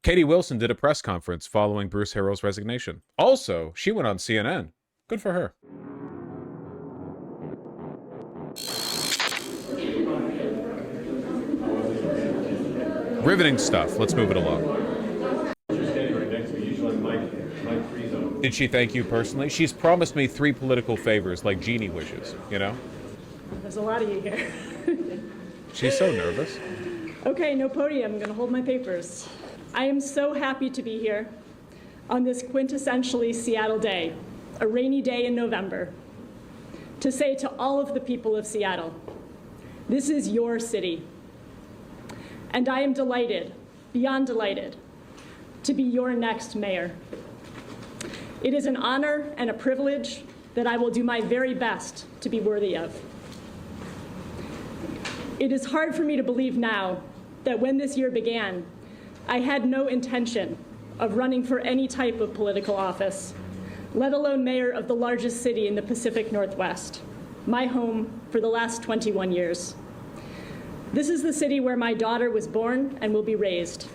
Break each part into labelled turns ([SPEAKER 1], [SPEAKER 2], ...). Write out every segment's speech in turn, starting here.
[SPEAKER 1] Katie Wilson did a press conference following Bruce Harrell's resignation. Also, she went on CNN. Good for her. Riveting stuff. Let's move it along. Did she thank you personally? She's promised me 3 political favors, like genie wishes, you know?
[SPEAKER 2] There's a lot of you here.
[SPEAKER 1] She's so nervous.
[SPEAKER 2] Okay, no podium. I'm going to hold my papers. I am so happy to be here on this quintessentially Seattle day, a rainy day in November, to say to all of the people of Seattle, this is your city. And I am delighted, beyond delighted, to be your next mayor. It is an honor and a privilege that I will do my very best to be worthy of. It is hard for me to believe now that when this year began, I had no intention of running for any type of political office, let alone mayor of the largest city in the Pacific Northwest, my home for the last 21 years. This is the city where my daughter was born and will be raised.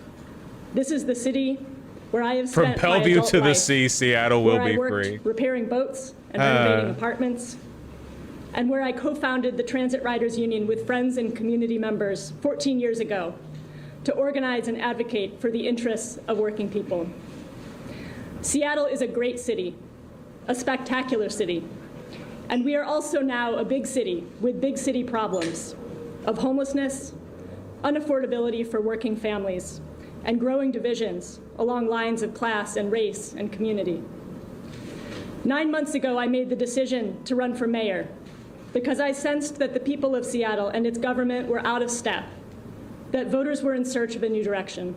[SPEAKER 2] This is the city where I have spent
[SPEAKER 1] From Bellevue to the sea, Seattle will be free.
[SPEAKER 2] Repairing boats and renovating apartments, and where I co-founded the Transit Riders Union with friends and community members 14 years ago to organize and advocate for the interests of working people. Seattle is a great city, a spectacular city, and we are also now a big city with big city problems of homelessness, unaffordability for working families, and growing divisions along lines of class and race and community. 9 months ago, I made the decision to run for mayor because I sensed that the people of Seattle and its government were out of step, that voters were in search of a new direction.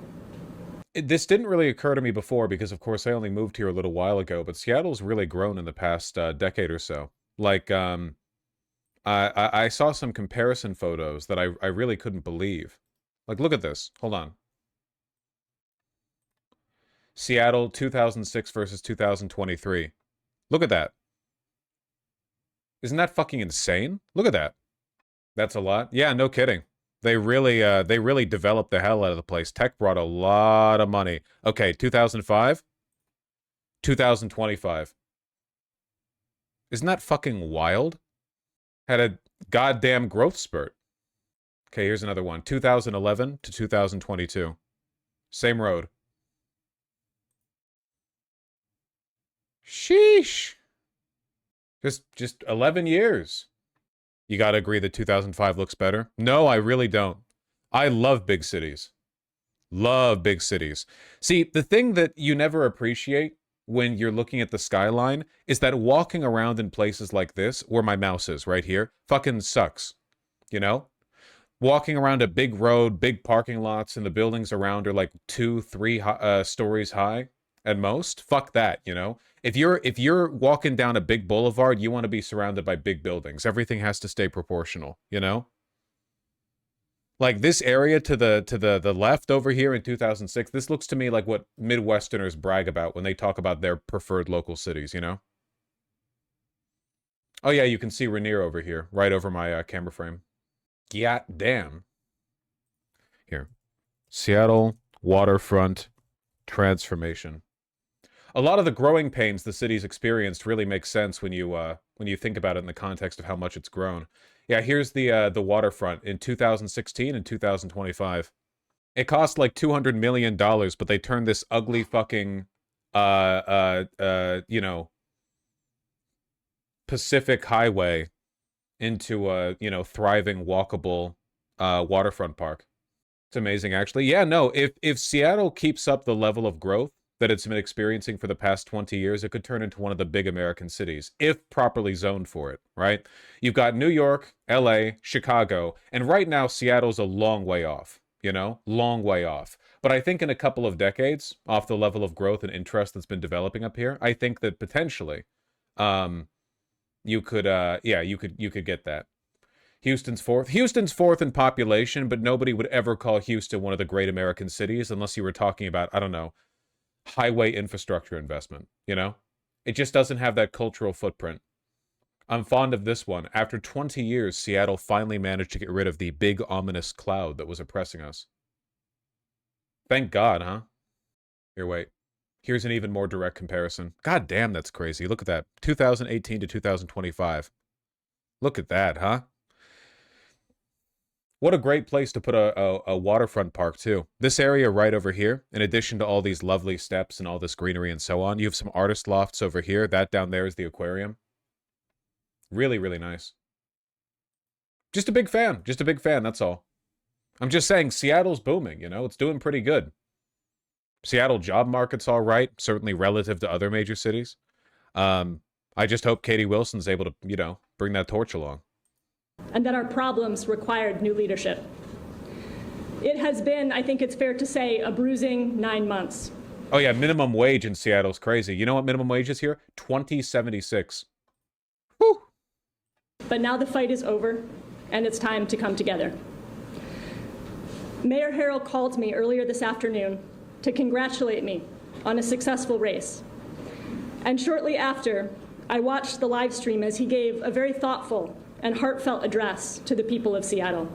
[SPEAKER 1] This didn't really occur to me before because, of course, I only moved here a little while ago, but Seattle's really grown in the past decade or so. Like, I saw some comparison photos that I really couldn't believe. Like, look at this. Hold on. Seattle 2006 versus 2023. Look at that. Isn't that fucking insane? Look at that. That's a lot. Yeah, no kidding. They really developed the hell out of the place. Tech brought a lot of money. Okay, 2005, 2025. Isn't that fucking wild? Had a goddamn growth spurt. Okay, here's another one. 2011 to 2022. Same road. Sheesh. Just 11 years. You gotta agree that 2005 looks better? No, I really don't. I love big cities. Love big cities. See, the thing that you never appreciate when you're looking at the skyline is that walking around in places like this, where my mouse is, right here, fucking sucks. You know? Walking around a big road, big parking lots, and the buildings around are like 2, 3 stories high at most. Fuck that, you know? If you're walking down a big boulevard, you want to be surrounded by big buildings. Everything has to stay proportional, you know? Like this area to the left over here in 2006, this looks to me like what Midwesterners brag about when they talk about their preferred local cities, you know? Oh yeah, you can see Rainier over here, right over my camera frame. Yeah, damn. Here. Seattle waterfront transformation. A lot of the growing pains the city's experienced really make sense when you think about it in the context of how much it's grown. Yeah, here's the waterfront in 2016 and 2025. It cost like $200 million, but they turned this ugly fucking you know, Pacific Highway into a, you know, thriving walkable waterfront park. It's amazing actually. Yeah, no, if Seattle keeps up the level of growth that it's been experiencing for the past 20 years, it could turn into one of the big American cities, if properly zoned for it, right? You've got New York, LA, Chicago, and right now Seattle's a long way off, you know? Long way off. But I think in a couple of decades, off the level of growth and interest that's been developing up here, I think that potentially, you could, yeah, you could get that. Houston's fourth. Houston's fourth in population, but nobody would ever call Houston one of the great American cities unless you were talking about, I don't know, highway infrastructure investment, you know? It just doesn't have that cultural footprint. I'm fond of this one. After 20 years, Seattle finally managed to get rid of the big ominous cloud that was oppressing us. Thank God, huh? Here, wait. Here's an even more direct comparison. God damn, that's crazy. Look at that. 2018 to 2025. Look at that, huh? What a great place to put a waterfront park, too. This area right over here, in addition to all these lovely steps and all this greenery and so on, you have some artist lofts over here. That down there is the aquarium. Really, really nice. Just a big fan. Just a big fan, that's all. I'm just saying, Seattle's booming, you know? It's doing pretty good. Seattle job market's all right, certainly relative to other major cities. I just hope Katie Wilson's able to, you know, bring that torch along.
[SPEAKER 2] And that our problems required new leadership. It has been, I think it's fair to say, a bruising 9 months.
[SPEAKER 1] Oh yeah, minimum wage in Seattle's crazy. You know what minimum wage is here? $20.76. Whew.
[SPEAKER 2] But now the fight is over, and it's time to come together. Mayor Harrell called me earlier this afternoon to congratulate me on a successful race. And shortly after, I watched the live stream as he gave a very thoughtful and heartfelt address to the people of Seattle.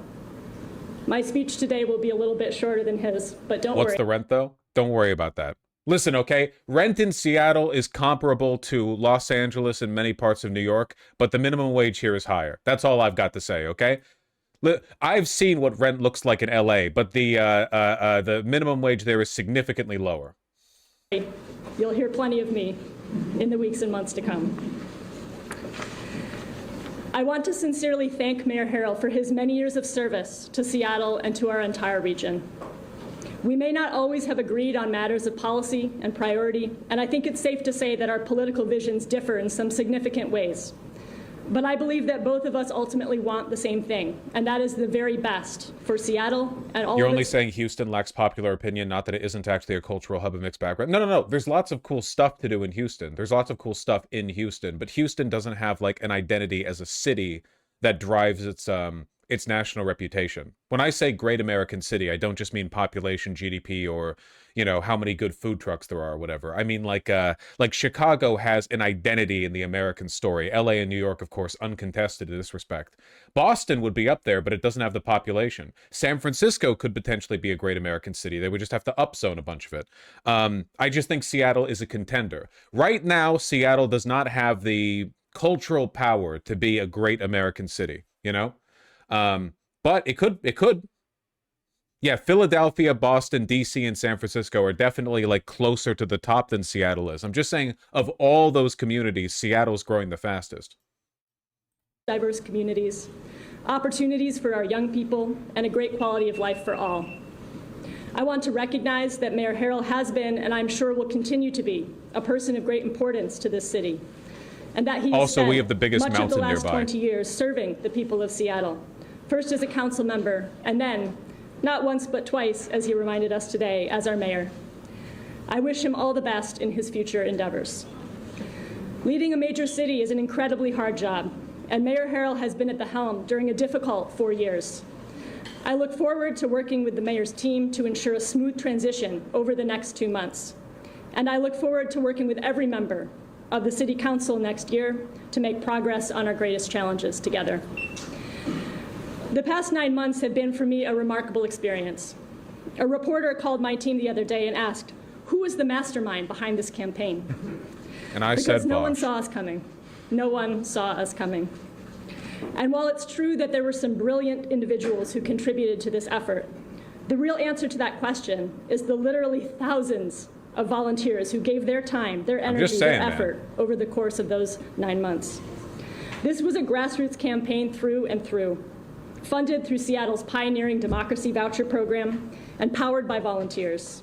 [SPEAKER 2] My speech today will be a little bit shorter than his, but don't worry.
[SPEAKER 1] What's the rent, though? Don't worry about that. Listen, okay? Rent in Seattle is comparable to Los Angeles and many parts of New York, but the minimum wage here is higher. That's all I've got to say, okay? I've seen what rent looks like in LA, but the minimum wage there is significantly lower.
[SPEAKER 2] You'll hear plenty of me in the weeks and months to come. I want to sincerely thank Mayor Harrell for his many years of service to Seattle and to our entire region. We may not always have agreed on matters of policy and priority, and I think it's safe to say that our political visions differ in some significant ways. But I believe that both of us ultimately want the same thing, and that is the very best for Seattle and all.
[SPEAKER 1] You're only saying Houston lacks popular opinion, not that it isn't actually a cultural hub of mixed background. No. There's lots of cool stuff to do in Houston. There's lots of cool stuff in Houston, but Houston doesn't have like an identity as a city that drives its national reputation. When I say great American city, I don't just mean population, GDP, or, you know, how many good food trucks there are or whatever. I mean like Chicago has an identity in the American story. LA and New York, of course, uncontested in this respect. Boston would be up there, but it doesn't have the population. San Francisco could potentially be a great American city. They would just have to upzone a bunch of it. I just think Seattle is a contender. Right now, Seattle does not have the cultural power to be a great American city, you know? But it could. Yeah, Philadelphia, Boston, DC, and San Francisco are definitely like closer to the top than Seattle is. I'm just saying, of all those communities, Seattle's growing the fastest.
[SPEAKER 2] Diverse communities, opportunities for our young people, and a great quality of life for all. I want to recognize that Mayor Harrell has been, and I'm sure will continue to be, a person of great importance to this city. And that he
[SPEAKER 1] also, we have the biggest
[SPEAKER 2] much of the
[SPEAKER 1] mountain
[SPEAKER 2] last
[SPEAKER 1] nearby.
[SPEAKER 2] 20 years serving the people of Seattle, first as a council member, and then, not once but twice, as he reminded us today, as our mayor. I wish him all the best in his future endeavors. Leading a major city is an incredibly hard job, and Mayor Harrell has been at the helm during a difficult 4 years. I look forward to working with the mayor's team to ensure a smooth transition over the next 2 months. And I look forward to working with every member of the City Council next year to make progress on our greatest challenges together. The past 9 months have been for me a remarkable experience. A reporter called my team the other day and asked, who was the mastermind behind this campaign?
[SPEAKER 1] And I said,
[SPEAKER 2] because no one saw us coming. No one saw us coming. And while it's true that there were some brilliant individuals who contributed to this effort, the real answer to that question is the literally thousands of volunteers who gave their time, their energy, their effort over the course of those 9 months. This was a grassroots campaign through and through, funded through Seattle's pioneering democracy voucher program and powered by volunteers.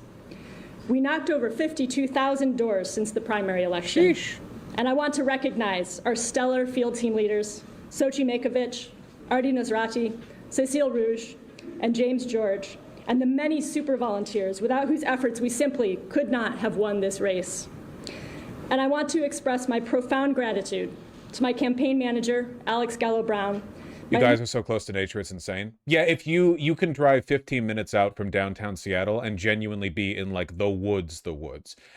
[SPEAKER 2] We knocked over 52,000 doors since the primary election. Sheesh. And I want to recognize our stellar field team leaders, Sochi Makovich, Artie Nosrati, Cecile Rouge, and James George, and the many super volunteers without whose efforts we simply could not have won this race. And I want to express my profound gratitude to my campaign manager, Alex Gallo-Brown.
[SPEAKER 1] You guys are so close to nature, it's insane. Yeah, if you can drive 15 minutes out from downtown Seattle and genuinely be in like the woods,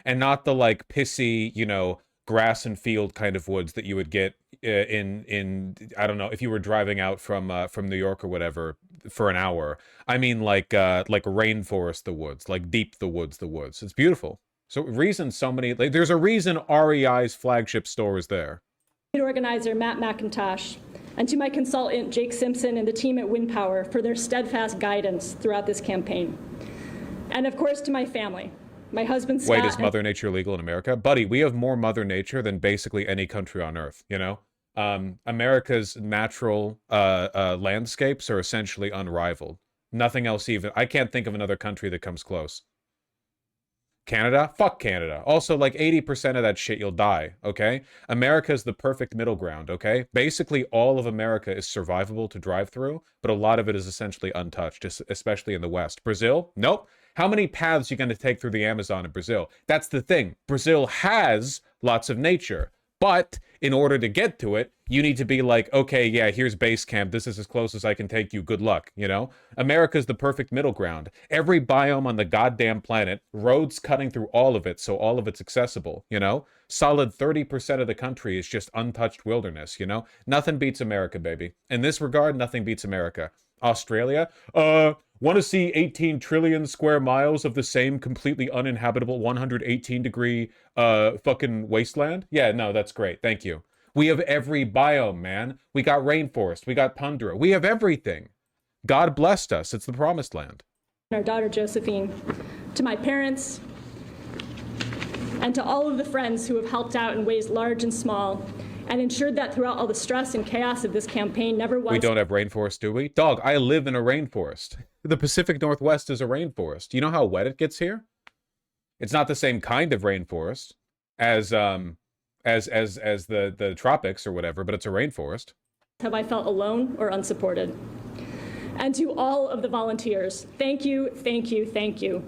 [SPEAKER 1] and not the like pissy, you know, grass and field kind of woods that you would get in I don't know, if you were driving out from New York or whatever for an hour. I mean like rainforest the woods, like deep the woods. It's beautiful. So reason so many, like, there's a reason REI's flagship store is there.
[SPEAKER 2] Organizer Matt McIntosh, and to my consultant Jake Simpson and the team at Wind Power for their steadfast guidance throughout this campaign. And of course to my family, my husband Scott.
[SPEAKER 1] Wait, is Mother Nature legal in America? Buddy, we have more Mother Nature than basically any country on Earth, you know? America's natural landscapes are essentially unrivaled. Nothing else even. I can't think of another country that comes close. Canada? Fuck Canada. Also, like 80% of that shit, you'll die, okay? America is the perfect middle ground, okay? Basically, all of America is survivable to drive through, but a lot of it is essentially untouched, especially in the West. Brazil? Nope. How many paths are you going to take through the Amazon in Brazil? That's the thing. Brazil has lots of nature, but in order to get to it, you need to be like, okay, yeah, here's base camp. This is as close as I can take you. Good luck, you know? America's the perfect middle ground. Every biome on the goddamn planet, roads cutting through all of it, so all of it's accessible, you know? Solid 30% of the country is just untouched wilderness, you know? Nothing beats America, baby. In this regard, nothing beats America. Australia? Want to see 18 trillion square miles of the same completely uninhabitable 118-degree fucking wasteland? Yeah, no, that's great. Thank you. We have every biome, man. We got rainforest. We got tundra. We have everything. God blessed us. It's the promised land.
[SPEAKER 2] Our daughter Josephine, to my parents, and to all of the friends who have helped out in ways large and small, and ensured that throughout all the stress and chaos of this campaign never was...
[SPEAKER 1] We don't have rainforest, do we? Dog, I live in a rainforest. The Pacific Northwest is a rainforest. You know how wet it gets here? It's not the same kind of rainforest as the tropics or whatever, but it's a rainforest.
[SPEAKER 2] Have I felt alone or unsupported? And to all of the volunteers, thank you, thank you, thank you.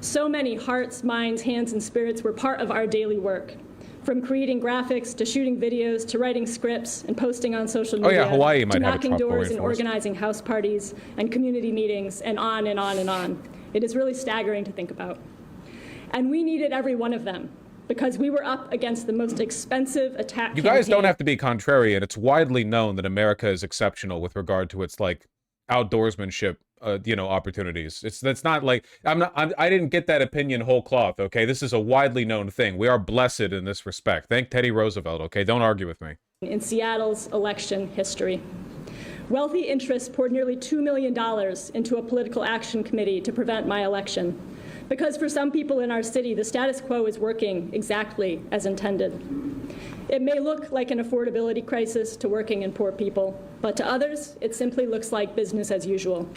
[SPEAKER 2] So many hearts, minds, hands, and spirits were part of our daily work. From creating graphics, to shooting videos, to writing scripts and posting on social media,
[SPEAKER 1] Hawaii might
[SPEAKER 2] to
[SPEAKER 1] have
[SPEAKER 2] knocking doors and organizing house parties and community meetings, and on and on and on. It is really staggering to think about. And we needed every one of them, because we were up against the most expensive attack
[SPEAKER 1] You guys don't have to be contrarian. It's widely known that America is exceptional with regard to its, like, outdoorsmanship, you know, opportunities. That's not like, I didn't get that opinion whole cloth, okay? This is a widely known thing. We are blessed in this respect. Thank Teddy Roosevelt, okay? Don't argue with me.
[SPEAKER 2] In Seattle's election history, wealthy interests poured nearly $2 million into a political action committee to prevent my election. Because for some people in our city, the status quo is working exactly as intended. It may look like an affordability crisis to working and poor people, but to others, it simply looks like business as usual.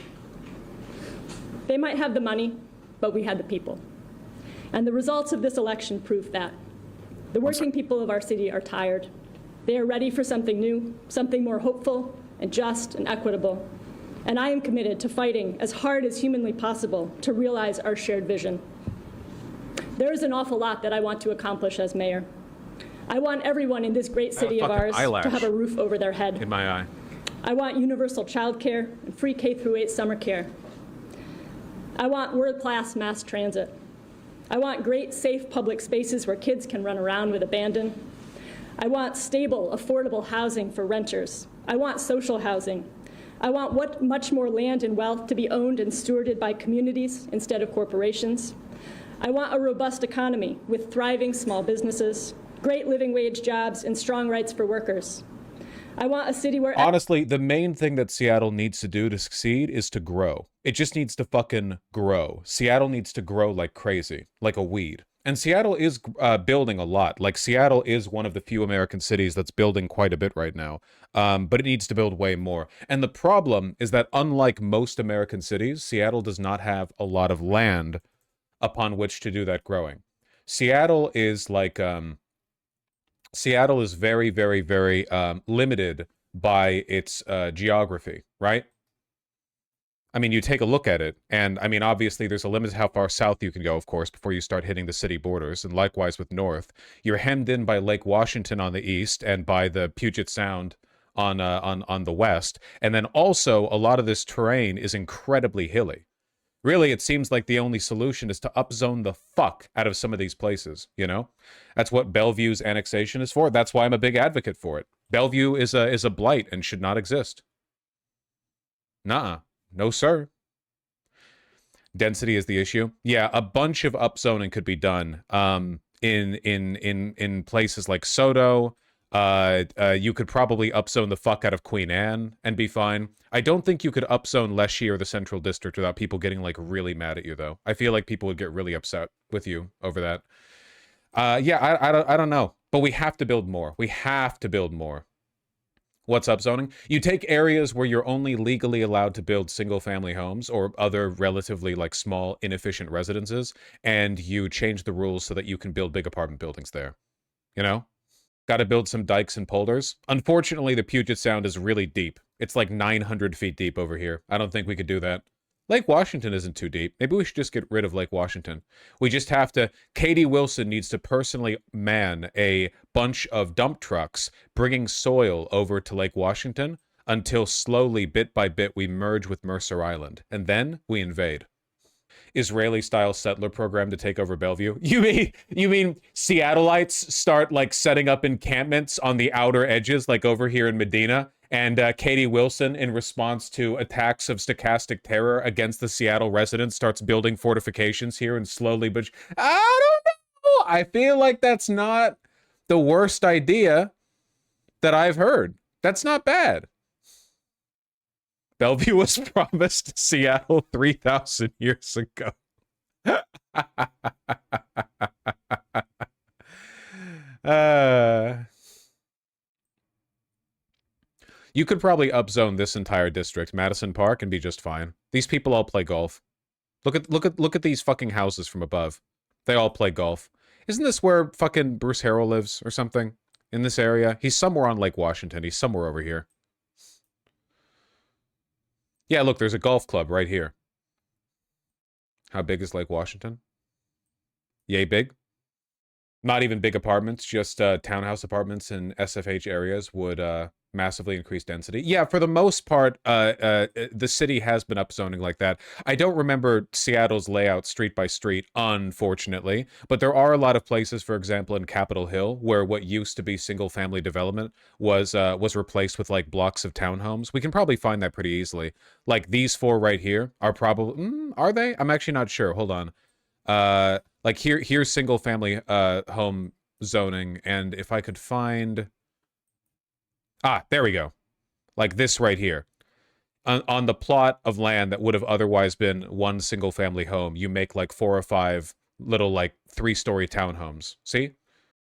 [SPEAKER 2] They might have the money, but we had the people. And the results of this election prove that. The working people of our city are tired. They are ready for something new, something more hopeful and just and equitable. And I am committed to fighting as hard as humanly possible to realize our shared vision. There is an awful lot that I want to accomplish as mayor. I want everyone in this great city of ours to have a roof over their head.
[SPEAKER 1] In my eye.
[SPEAKER 2] I want universal child care and free K-8 summer care. I want world-class mass transit. I want great, safe public spaces where kids can run around with abandon. I want stable, affordable housing for renters. I want social housing. I want much more land and wealth to be owned and stewarded by communities instead of corporations. I want a robust economy with thriving small businesses, great living wage jobs, and strong rights for workers. I want a city where...
[SPEAKER 1] Honestly, the main thing that Seattle needs to do to succeed is to grow. It just needs to fucking grow. Seattle needs to grow like crazy, like a weed. And Seattle is building a lot. Like, Seattle is one of the few American cities that's building quite a bit right now. But it needs to build way more. And the problem is that unlike most American cities, Seattle does not have a lot of land upon which to do that growing. Seattle is like... Seattle is very, very, very limited by its geography, right? I mean, you take a look at it, and I mean, obviously, there's a limit to how far south you can go, of course, before you start hitting the city borders, and likewise with north. You're hemmed in by Lake Washington on the east and by the Puget Sound on the west, and then also a lot of this terrain is incredibly hilly. Really, it seems like the only solution is to upzone the fuck out of some of these places, you know? That's what Bellevue's annexation is for. That's why I'm a big advocate for it. Bellevue is a blight and should not exist. Nuh-uh. No, sir. Density is the issue. Yeah, a bunch of upzoning could be done. In places like Soto. You could probably upzone the fuck out of Queen Anne and be fine. I don't think you could upzone Leshy or the Central District without people getting like really mad at you, though. I feel like people would get really upset with you over that. Yeah, I don't know, but we have to build more. We have to build more. What's upzoning? You take areas where you're only legally allowed to build single-family homes or other relatively like small, inefficient residences, and you change the rules so that you can build big apartment buildings there. You know? Got to build some dikes and polders. Unfortunately, the Puget Sound is really deep. It's like 900 feet deep over here. I don't think we could do that. Lake Washington isn't too deep. Maybe we should just get rid of Lake Washington. We just have to... Katie Wilson needs to personally man a bunch of dump trucks bringing soil over to Lake Washington until slowly, bit by bit, we merge with Mercer Island. And then we invade. Israeli-style settler program to take over Bellevue. You mean Seattleites start like setting up encampments on the outer edges, like over here in Medina, and Katie Wilson, in response to attacks of stochastic terror against the Seattle residents, starts building fortifications here and slowly, but I don't know. I feel like that's not the worst idea that I've heard. That's not bad. Bellevue was promised Seattle 3,000 years ago. You could probably upzone this entire district, Madison Park, and be just fine. These people all play golf. Look at these fucking houses from above. They all play golf. Isn't this where fucking Bruce Harrell lives or something? In this area? He's somewhere on Lake Washington. He's somewhere over here. Yeah, look, there's a golf club right here. How big is Lake Washington? Yay big. Not even big apartments, just townhouse apartments in SFH areas would massively increase density. Yeah, for the most part, the city has been upzoning like that. I don't remember Seattle's layout street by street, unfortunately, but there are a lot of places, for example, in Capitol Hill, where what used to be single-family development was replaced with like blocks of townhomes. We can probably find that pretty easily. Like these four right here are probably, are they? I'm actually not sure. Hold on. Like here's single family home zoning, and if I could find there we go. Like this right here. On the plot of land that would have otherwise been one single family home, you make like 4 or 5 little like 3-story townhomes. See?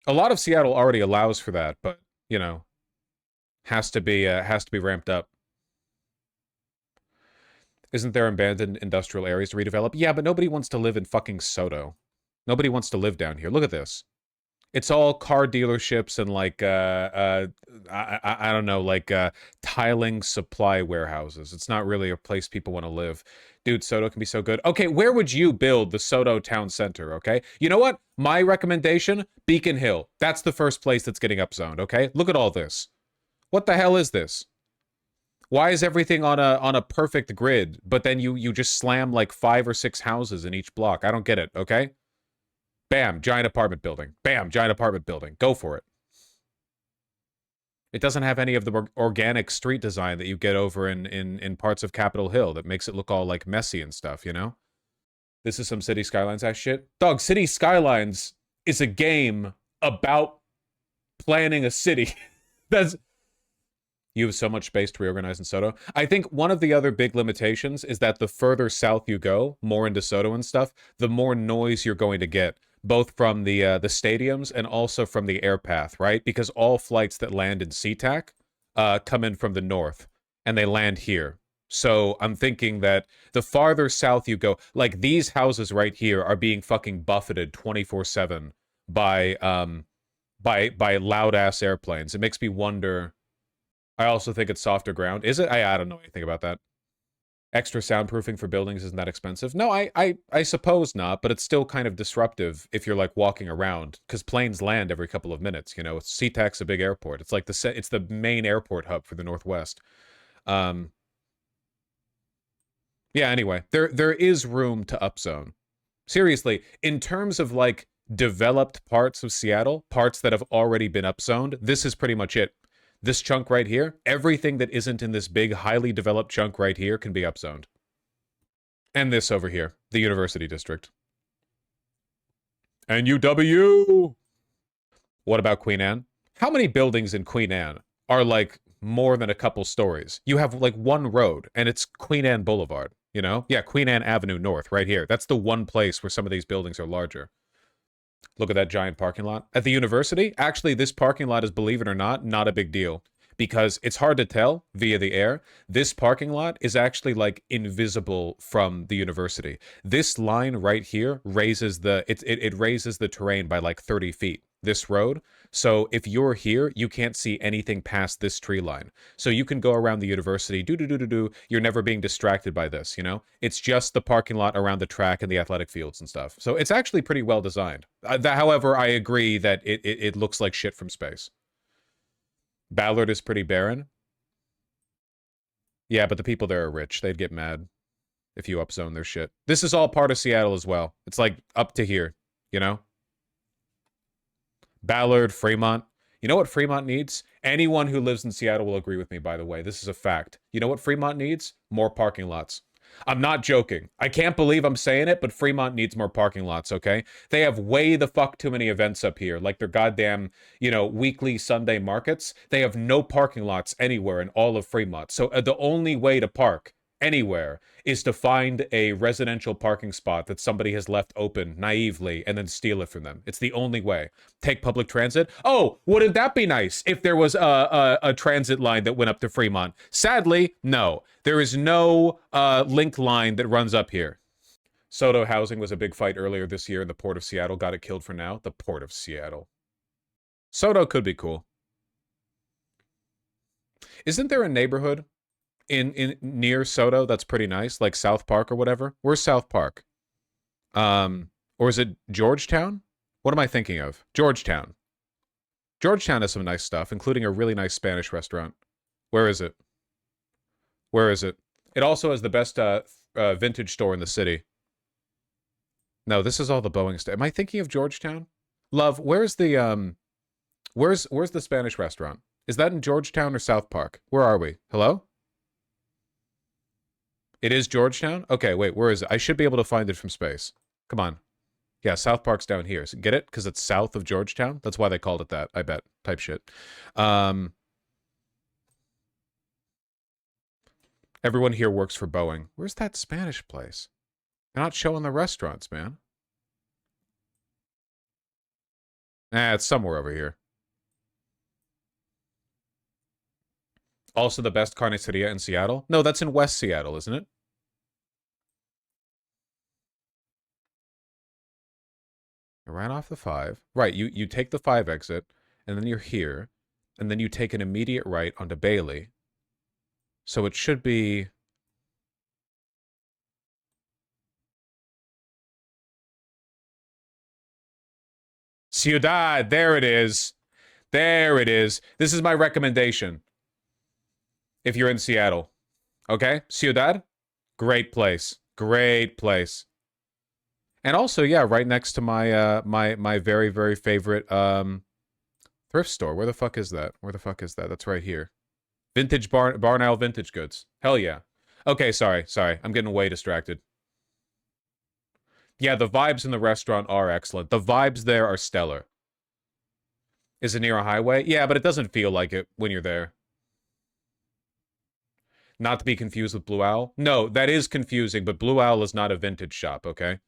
[SPEAKER 1] A lot of Seattle already allows for that, but you know, has to be ramped up. Isn't there abandoned industrial areas to redevelop? Yeah, but nobody wants to live in fucking Soto. Nobody wants to live down here. Look at this. It's all car dealerships and like I don't know, like tiling supply warehouses. It's not really a place people want to live. Dude, Soto can be so good. Okay, where would you build the Soto Town Center, okay? You know what? My recommendation, Beacon Hill. That's the first place that's getting upzoned, okay? Look at all this. What the hell is this? Why is everything on a perfect grid, but then you just slam like 5 or 6 houses in each block? I don't get it, okay? Bam, giant apartment building. Bam, giant apartment building. Go for it. It doesn't have any of the organic street design that you get over in parts of Capitol Hill that makes it look all like messy and stuff, you know? This is some City Skylines ass shit. Dog, City Skylines is a game about planning a city. You have so much space to reorganize in Soto. I think one of the other big limitations is that the further south you go, more into Soto and stuff, the more noise you're going to get, both from the stadiums and also from the air path, right? Because all flights that land in SeaTac come in from the north, and they land here. So I'm thinking that the farther south you go, like these houses right here are being fucking buffeted 24/7 by loud-ass airplanes. It makes me wonder... I also think it's softer ground. Is it? I don't know anything about that. Extra soundproofing for buildings isn't that expensive. No, I suppose not, but it's still kind of disruptive if you're like walking around, because planes land every couple of minutes, you know. SeaTac's a big airport. It's like it's the main airport hub for the Northwest. Yeah, anyway, there is room to upzone. Seriously, in terms of like developed parts of Seattle, parts that have already been upzoned, this is pretty much it. This chunk right here, everything that isn't in this big, highly developed chunk right here can be upzoned. And this over here, the University District. And UW! What about Queen Anne? How many buildings in Queen Anne are like more than a couple stories? You have like one road, and it's Queen Anne Boulevard, you know? Yeah, Queen Anne Avenue North, right here. That's the one place where some of these buildings are larger. Look at that giant parking lot. At the university, actually, this parking lot is, believe it or not a big deal. Because it's hard to tell via the air. This parking lot is actually like invisible from the university. This line right here raises it raises the terrain by like 30 feet. This road. So if you're here, you can't see anything past this tree line. So you can go around the university, do. You're never being distracted by this, you know? It's just the parking lot around the track and the athletic fields and stuff. So it's actually pretty well designed. However, I agree that it looks like shit from space. Ballard is pretty barren. Yeah, but the people there are rich. They'd get mad if you upzone their shit. This is all part of Seattle as well. It's like up to here, you know? Ballard, Fremont. You know what Fremont needs? Anyone who lives in Seattle will agree with me, by the way. This is a fact. You know what Fremont needs? More parking lots. I'm not joking. I can't believe I'm saying it, but Fremont needs more parking lots, okay? They have way the fuck too many events up here, like their goddamn, you know, weekly Sunday markets. They have no parking lots anywhere in all of Fremont. So the only way to park anywhere is to find a residential parking spot that somebody has left open naively and then steal it from them. It's the only way. Take public transit. Oh, wouldn't that be nice if there was a transit line that went up to Fremont? Sadly, no. There is no link line that runs up here. Soto housing was a big fight earlier this year in the Port of Seattle. Got it killed for now. The Port of Seattle. Soto could be cool. Isn't there a neighborhood in near Soto that's pretty nice, like South Park or whatever? Where's South Park? Or is it Georgetown? What am I thinking of? Georgetown. Georgetown has some nice stuff, including a really nice Spanish restaurant. Where is it? Where is it? It also has the best vintage store in the city. No, this is all the Boeing stuff. Am I thinking of Georgetown? Love, where's the where's the Spanish restaurant? Is that in Georgetown or South Park? Where are we? Hello? It is Georgetown? Okay, wait, where is it? I should be able to find it from space. Come on. Yeah, South Park's down here. So get it? Because it's south of Georgetown? That's why they called it that, I bet. Type shit. Everyone here works for Boeing. Where's that Spanish place? They're not showing the restaurants, man. It's somewhere over here. Also the best carniceria in Seattle? No, that's in West Seattle, isn't it? You're right off the 5. Right, you take the 5 exit, and then you're here, and then you take an immediate right onto Bailey. So it should be... Ciudad, there it is. There it is. This is my recommendation. If you're in Seattle. Okay? Ciudad? Great place. Great place. And also, yeah, right next to my my very, very favorite thrift store. Where the fuck is that? Where the fuck is that? That's right here. Vintage Barn Owl Vintage Goods. Hell yeah. Okay, sorry. I'm getting way distracted. Yeah, the vibes in the restaurant are excellent. The vibes there are stellar. Is it near a highway? Yeah, but it doesn't feel like it when you're there. Not to be confused with Blue Owl. No, that is confusing, but Blue Owl is not a vintage shop, okay?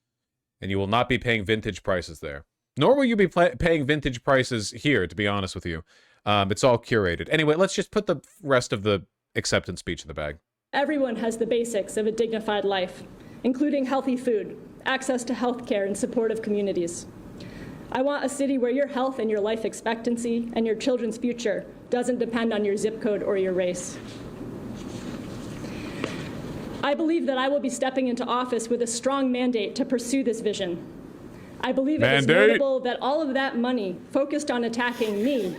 [SPEAKER 1] And you will not be paying vintage prices there. Nor will you be paying vintage prices here, to be honest with you. It's all curated. Anyway, let's just put the rest of the acceptance speech in the bag.
[SPEAKER 2] Everyone has the basics of a dignified life, including healthy food, access to health care, and supportive communities. I want a city where your health and your life expectancy and your children's future doesn't depend on your zip code or your race. I believe that I will be stepping into office with a strong mandate to pursue this vision. I believe it is notable that all of that money focused on attacking me,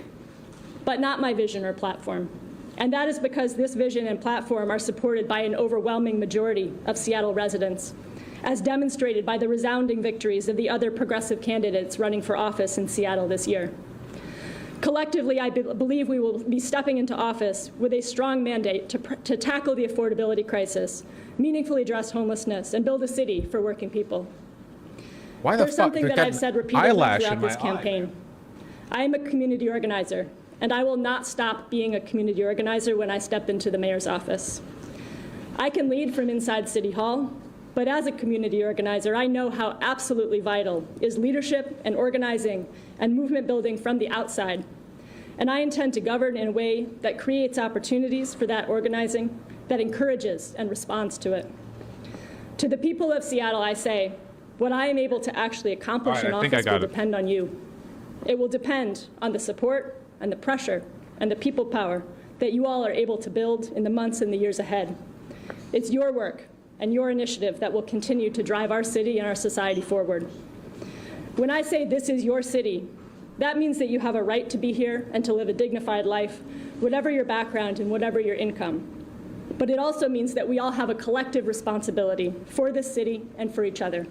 [SPEAKER 2] but not my vision or platform. And that is because this vision and platform are supported by an overwhelming majority of Seattle residents, as demonstrated by the resounding victories of the other progressive candidates running for office in Seattle this year. Collectively, I believe we will be stepping into office with a strong mandate to tackle the affordability crisis, meaningfully address homelessness, and build a city for working people.
[SPEAKER 1] Why the
[SPEAKER 2] There's
[SPEAKER 1] fuck?
[SPEAKER 2] something that I've said repeatedly throughout this campaign. I am a community organizer, and I will not stop being a community organizer when I step into the mayor's office. I can lead from inside City Hall, but as a community organizer, I know how absolutely vital is leadership and organizing and movement building from the outside. And I intend to govern in a way that creates opportunities for that organizing, that encourages and responds to it. To the people of Seattle, I say, what I am able to actually accomplish in office will depend on you. It will depend on the support and the pressure and the people power that you all are able to build in the months and the years ahead. It's your work and your initiative that will continue to drive our city and our society forward. When I say this is your city, that means that you have a right to be here and to live a dignified life, whatever your background and whatever your income. But it also means that we all have a collective responsibility for this city and for each other.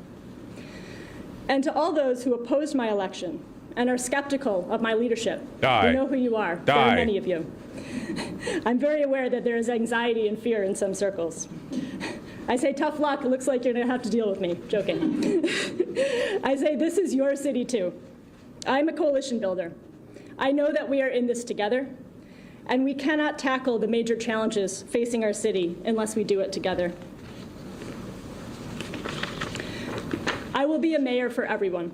[SPEAKER 2] And to all those who opposed my election and are skeptical of my leadership, you know who you are. There are many of you. I'm very aware that there is anxiety and fear in some circles. I say, tough luck, it looks like you're gonna have to deal with me. Joking. I say, this is your city too. I'm a coalition builder. I know that we are in this together, and we cannot tackle the major challenges facing our city unless we do it together. I will be a mayor for everyone.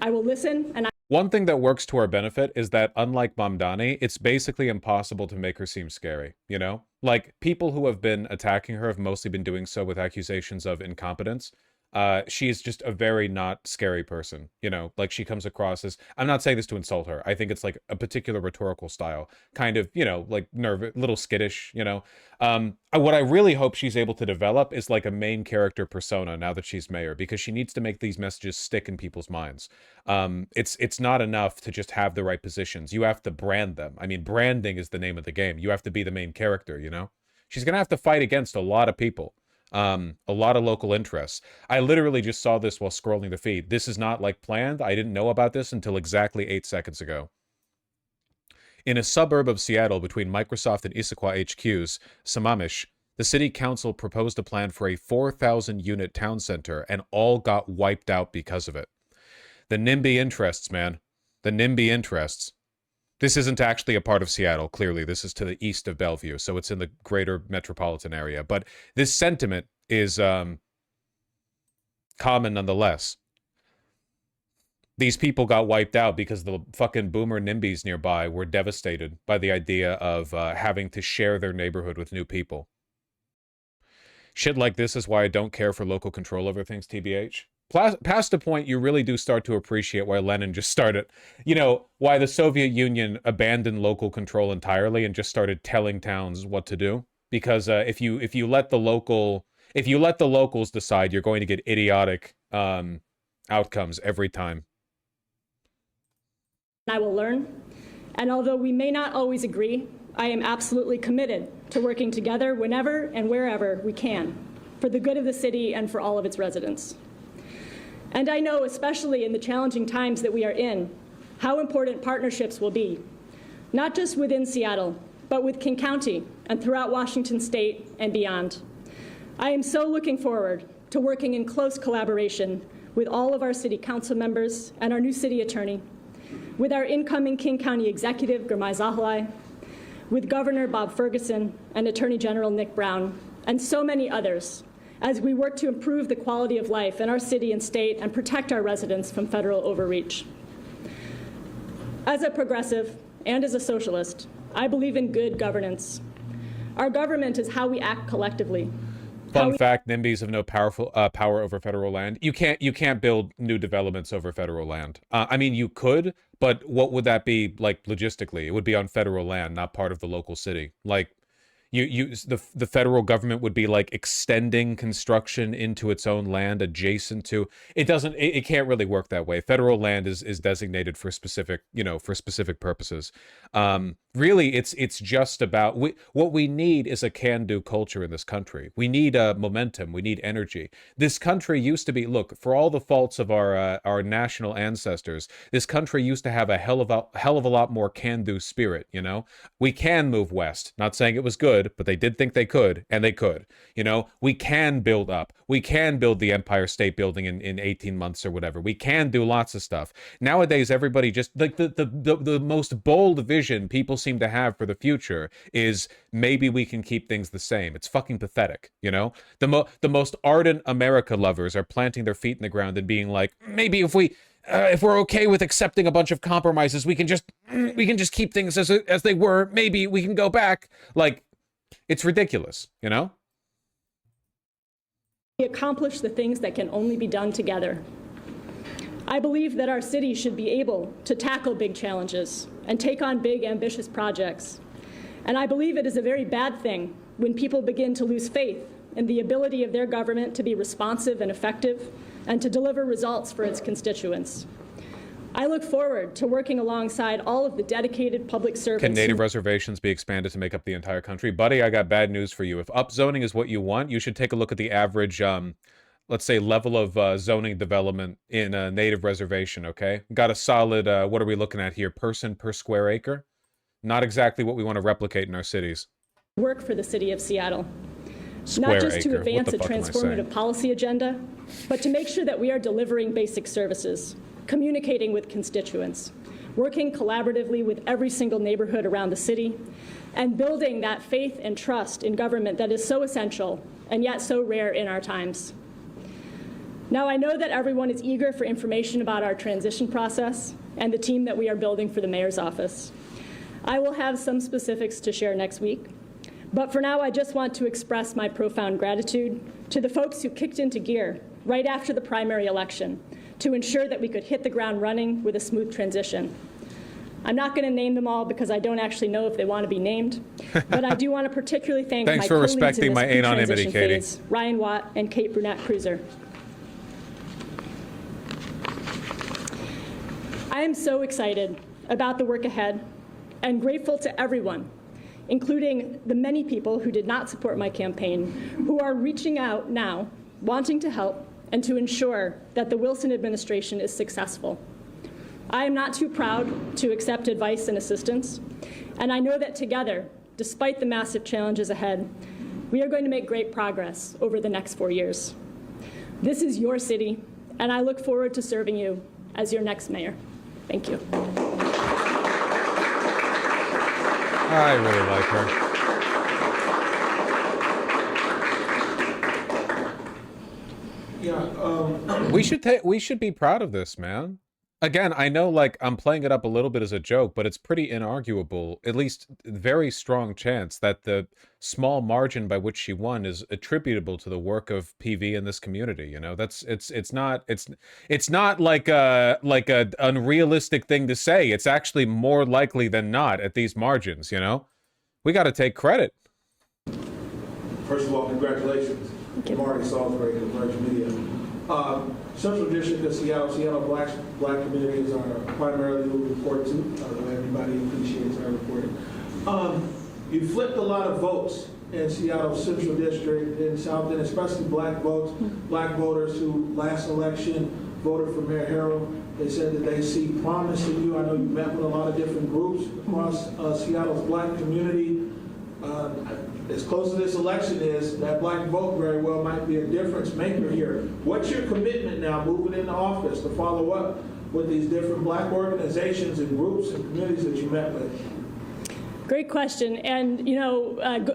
[SPEAKER 2] I will listen, and
[SPEAKER 1] one thing that works to our benefit is that, unlike Mamdani, it's basically impossible to make her seem scary, you know? Like, people who have been attacking her have mostly been doing so with accusations of incompetence. She's just a very not scary person, you know? Like, she comes across as... I'm not saying this to insult her. I think it's, like, a particular rhetorical style. Kind of, you know, like, nervous, little skittish, you know? What I really hope she's able to develop is, like, a main character persona now that she's mayor, because she needs to make these messages stick in people's minds. It's not enough to just have the right positions. You have to brand them. I mean, branding is the name of the game. You have to be the main character, you know? She's gonna have to fight against a lot of people. A lot of local interests. I literally just saw this while scrolling the feed. This is not, like, planned. I didn't know about this until exactly 8 seconds ago. In a suburb of Seattle between Microsoft and Issaquah HQs, Sammamish, the city council proposed a plan for a 4,000-unit town center, and all got wiped out because of it. The NIMBY interests, man. The NIMBY interests. This isn't actually a part of Seattle, clearly. This is to the east of Bellevue, so it's in the greater metropolitan area. But this sentiment is common nonetheless. These people got wiped out because the fucking boomer NIMBYs nearby were devastated by the idea of having to share their neighborhood with new people. Shit like this is why I don't care for local control over things, TBH. Past a point, you really do start to appreciate why Lenin just started, you know, why the Soviet Union abandoned local control entirely and just started telling towns what to do. Because if you let the locals decide, you're going to get idiotic outcomes every time.
[SPEAKER 2] I will learn, and although we may not always agree, I am absolutely committed to working together whenever and wherever we can for the good of the city and for all of its residents. And I know, especially in the challenging times that we are in, how important partnerships will be, not just within Seattle, but with King County and throughout Washington State and beyond. I am so looking forward to working in close collaboration with all of our city council members and our new city attorney, with our incoming King County executive, Gurmai Zahalai, with Governor Bob Ferguson and Attorney General Nick Brown, and so many others, as we work to improve the quality of life in our city and state and protect our residents from federal overreach. As a progressive and as a socialist, I believe in good governance. Our government is how we act collectively.
[SPEAKER 1] Fun fact, NIMBYs have no power over federal land. You can't build new developments over federal land. I mean, you could, but what would that be like logistically? It would be on federal land, not part of the local city. Like, The federal government would be like extending construction into its own land adjacent to it. It can't really work that way. Federal land is designated for specific, for specific purposes. Really, it's just about what we need is a can-do culture in this country. We need momentum. We need energy. This country used to be, look, for all the faults of our national ancestors, this country used to have a hell of a lot more can-do spirit. We can move west. Not saying it was good, but they did think they could, and they could. We can build up. We can build the Empire State Building in 18 months or whatever. We can do lots of stuff. Nowadays, everybody just like the most bold vision people seem to have for the future is maybe we can keep things the same. It's fucking pathetic, The most ardent America lovers are planting their feet in the ground and being like, maybe if we're okay with accepting a bunch of compromises, we can just keep things as they were. Maybe we can go back. Like, it's ridiculous,
[SPEAKER 2] We accomplish the things that can only be done together. I believe that our city should be able to tackle big challenges and take on big, ambitious projects. And I believe it is a very bad thing when people begin to lose faith in the ability of their government to be responsive and effective and to deliver results for its constituents. I look forward to working alongside all of the dedicated public servants.
[SPEAKER 1] Can native reservations be expanded to make up the entire country? Buddy, I got bad news for you. If upzoning is what you want, you should take a look at the average let's say, level of zoning development in a native reservation, okay? Got a solid, what are we looking at here? Person per square acre? Not exactly what we want to replicate in our cities.
[SPEAKER 2] Work for the city of Seattle.
[SPEAKER 1] Square
[SPEAKER 2] not just
[SPEAKER 1] acre.
[SPEAKER 2] To advance a transformative policy agenda, but to make sure that we are delivering basic services, communicating with constituents, working collaboratively with every single neighborhood around the city, and building that faith and trust in government that is so essential and yet so rare in our times. Now, I know that everyone is eager for information about our transition process and the team that we are building for the mayor's office. I will have some specifics to share next week, but for now, I just want to express my profound gratitude to the folks who kicked into gear right after the primary election to ensure that we could hit the ground running with a smooth transition. I'm not going to name them all because I don't actually know if they want to be named, but I do want to particularly thank
[SPEAKER 1] Thanks
[SPEAKER 2] my
[SPEAKER 1] for
[SPEAKER 2] colleagues
[SPEAKER 1] respecting
[SPEAKER 2] in this
[SPEAKER 1] my anonymity,
[SPEAKER 2] transition
[SPEAKER 1] Katie.
[SPEAKER 2] phase, Ryan Watt and Kate Brunette-Cruiser. I am so excited about the work ahead and grateful to everyone, including the many people who did not support my campaign, who are reaching out now, wanting to help and to ensure that the Wilson administration is successful. I am not too proud to accept advice and assistance, and I know that together, despite the massive challenges ahead, we are going to make great progress over the next 4 years. This is your city, and I look forward to serving you as your next mayor. Thank you.
[SPEAKER 1] I really like her.
[SPEAKER 3] Yeah,
[SPEAKER 1] we should be proud of this, man. Again, I know, like, I'm playing it up a little bit as a joke, but it's pretty inarguable, at least very strong chance that the small margin by which she won is attributable to the work of PV in this community. That's it's not like a unrealistic thing to say. It's actually more likely than not at these margins. We got to take credit.
[SPEAKER 3] First of all, congratulations, Marty Salisbury of Virgin Media. Central District of Seattle Black communities are primarily who we report to. Everybody appreciates our reporting. You flipped a lot of votes in Seattle Central District and South End, especially black voters who last election voted for Mayor Harrell. They said that they see promise in you. I know you met with a lot of different groups across Seattle's black community. As close to this election is, that black vote very well might be a difference maker here. What's your commitment now moving into office to follow up with these different black organizations and groups and communities that you met with?
[SPEAKER 2] Great question. And,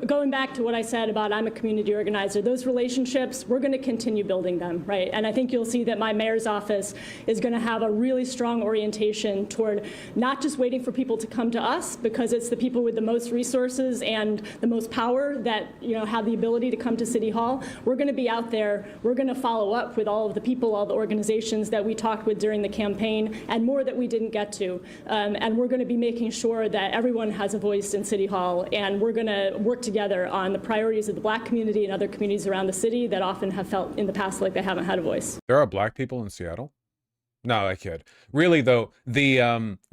[SPEAKER 2] going back to what I said about I'm a community organizer, those relationships, we're going to continue building them, right? And I think you'll see that my mayor's office is going to have a really strong orientation toward not just waiting for people to come to us, because it's the people with the most resources and the most power that, have the ability to come to City Hall. We're going to be out there. We're going to follow up with all of the people, all the organizations that we talked with during the campaign, and more that we didn't get to. And we're going to be making sure that everyone has a voice voice in City Hall, and we're going to work together on the priorities of the Black community and other communities around the city that often have felt in the past like they haven't had a voice.
[SPEAKER 1] There are Black people in Seattle? No, I kid. Really, though, the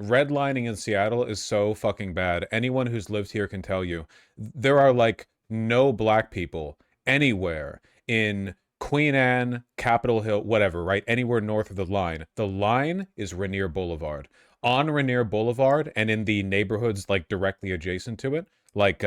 [SPEAKER 1] redlining in Seattle is so fucking bad. Anyone who's lived here can tell you. There are, like, no Black people anywhere in Queen Anne, Capitol Hill, whatever, right? Anywhere north of the line. The line is Rainier Boulevard. On Rainier Boulevard and in the neighborhoods, like, directly adjacent to it, like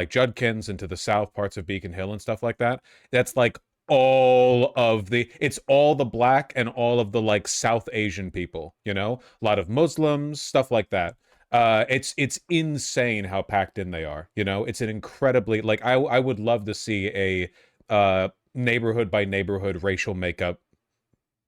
[SPEAKER 1] Judkins and to the south parts of Beacon Hill and stuff like that, that's, like, it's all the Black and all of the, like, South Asian people, you know, a lot of Muslims, stuff like that. It's insane how packed in they are, you know. It's an incredibly, like, I would love to see a neighborhood by neighborhood racial makeup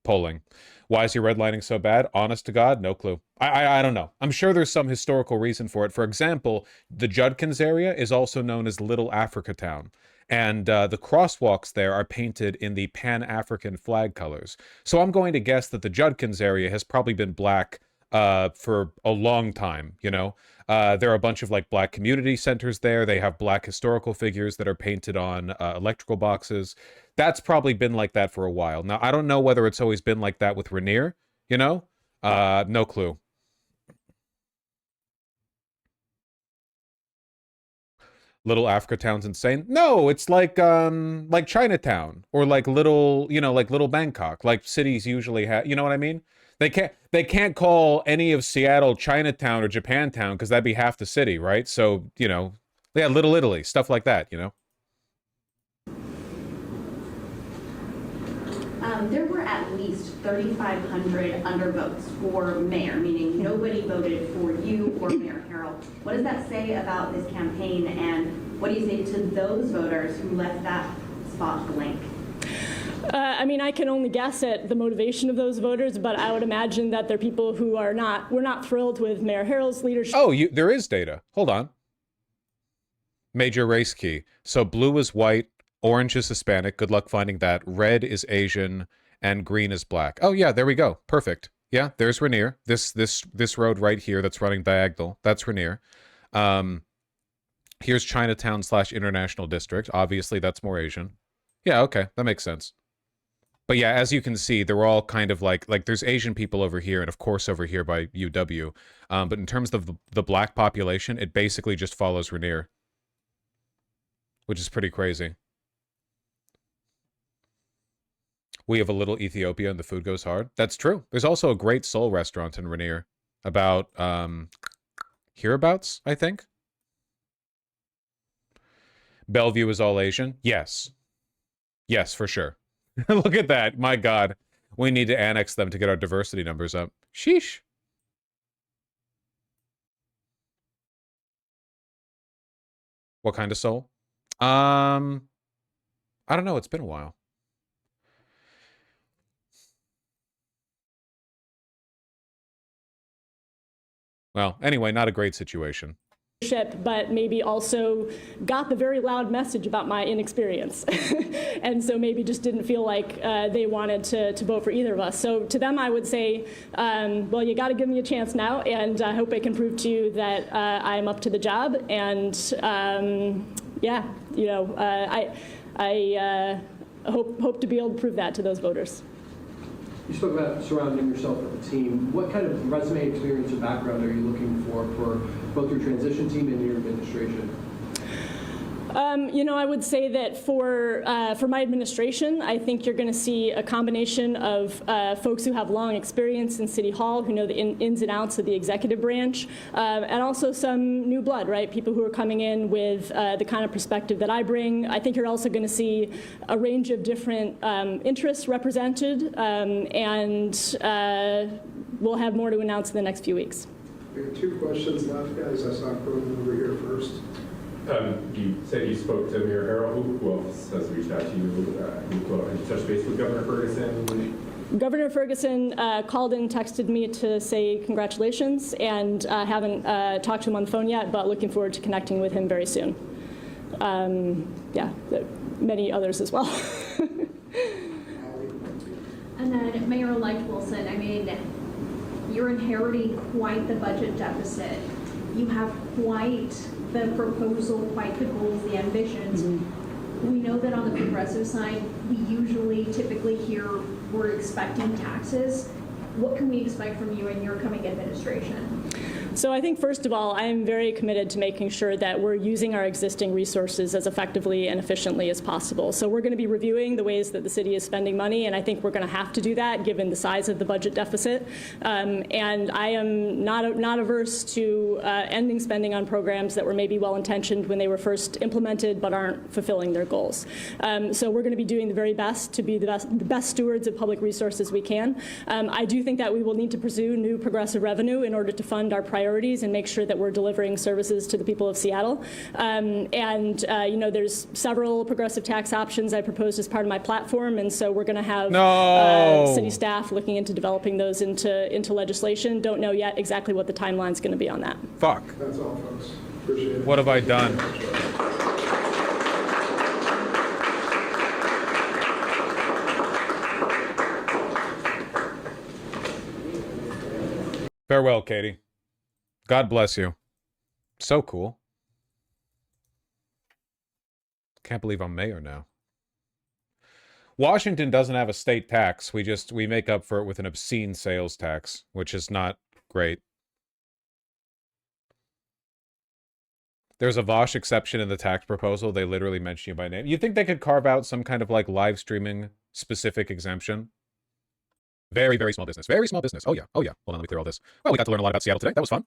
[SPEAKER 1] polling. Why is your redlining so bad? Honest to God, no clue. I don't know. I'm sure there's some historical reason for it. For example, the Judkins area is also known as Little Africa Town. And the crosswalks there are painted in the Pan-African flag colors. So I'm going to guess that the Judkins area has probably been Black for a long time, you know? There are a bunch of, like, Black community centers there. They have Black historical figures that are painted on electrical boxes. That's probably been like that for a while. Now, I don't know whether it's always been like that with Rainier, you know? No clue. Little Africa Town's insane. No, it's like Chinatown or like little, you know, like Little Bangkok. Like cities usually have, you know what I mean? They can't call any of Seattle Chinatown or Japantown because that'd be half the city, right? So, you know, yeah, Little Italy, stuff like that, you know?
[SPEAKER 4] There were at least 3,500 undervotes for mayor, meaning nobody voted for you or Mayor Harrell. What does that say about this campaign, and what do you say to those voters who left that spot blank?
[SPEAKER 2] I mean, I can only guess at the motivation of those voters, but I would imagine that they're people who were not thrilled with Mayor Harrell's leadership.
[SPEAKER 1] Oh, there is data. Hold on. Major race key. So blue is white, orange is Hispanic. Good luck finding that. Red is Asian, and green is Black. Oh yeah, there we go. Perfect. Yeah, there's Rainier. This road right here that's running diagonal. That's Rainier. Here's Chinatown / International District. Obviously, that's more Asian. Yeah, okay, that makes sense. But yeah, as you can see, they're all kind of like there's Asian people over here, and of course over here by UW. But in terms of the Black population, it basically just follows Rainier, which is pretty crazy. We have a little Ethiopia and the food goes hard. That's true. There's also a great soul restaurant in Rainier about hereabouts, I think. Bellevue is all Asian. Yes. Yes, for sure. Look at that. My God. We need to annex them to get our diversity numbers up. Sheesh. What kind of soul? I don't know. It's been a while. Well, anyway, not a great situation.
[SPEAKER 2] But maybe also got the very loud message about my inexperience. And so maybe just didn't feel like they wanted to vote for either of us. So to them, I would say, well, you got to give me a chance now, and I hope I can prove to you that I'm up to the job. And yeah, you know, I hope to be able to prove that to those voters.
[SPEAKER 5] You spoke about surrounding yourself with a team. What kind of resume, experience, or background are you looking for both your transition team and your administration?
[SPEAKER 2] You know, I would say that for my administration, I think you're going to see a combination of folks who have long experience in City Hall, who know the ins and outs of the executive branch, and also some new blood, right? People who are coming in with the kind of perspective that I bring. I think you're also going to see a range of different interests represented, and we'll have more to announce in the next few weeks.
[SPEAKER 6] We have 2 questions left, guys. I saw Cronin over here first.
[SPEAKER 7] You said you spoke to Mayor Harrell. Who else has reached out to you? Have you touched base with Governor Ferguson?
[SPEAKER 2] Governor Ferguson called and texted me to say congratulations, and haven't talked to him on the phone yet, but looking forward to connecting with him very soon. Yeah, many others as well.
[SPEAKER 4] And then Mayor-elect Wilson, I mean, you're inheriting quite the budget deficit.
[SPEAKER 8] You have quite the proposal, quite the goals, the ambitions. We know that on the progressive side, we usually typically hear we're expecting taxes. What can we expect from you in your coming administration?
[SPEAKER 2] So I think, first of all, I am very committed to making sure that we're using our existing resources as effectively and efficiently as possible. So we're going to be reviewing the ways that the city is spending money, and I think we're going to have to do that given the size of the budget deficit. And I am not averse to ending spending on programs that were maybe well-intentioned when they were first implemented but aren't fulfilling their goals. So we're going to be doing the very best to be the best stewards of public resources we can. I do think that we will need to pursue new progressive revenue in order to fund our priorities and make sure that we're delivering services to the people of Seattle. You know, there's several progressive tax options I proposed as part of my platform, and so we're going to have city staff looking into developing those into legislation. Don't know yet exactly what the timeline is going to be on that.
[SPEAKER 1] Fuck.
[SPEAKER 6] That's all, folks. Appreciate it.
[SPEAKER 1] What have I done? Farewell, Katie. God bless you. So cool. Can't believe I'm mayor now. Washington doesn't have a state tax. We make up for it with an obscene sales tax, which is not great. There's a Vosh exception in the tax proposal. They literally mention you by name. You think they could carve out some kind of like live streaming specific exemption? Very, very small business. Very small business. Oh yeah. Oh yeah. Hold on, let me clear all this. Well, we got to learn a lot about Seattle today. That was fun.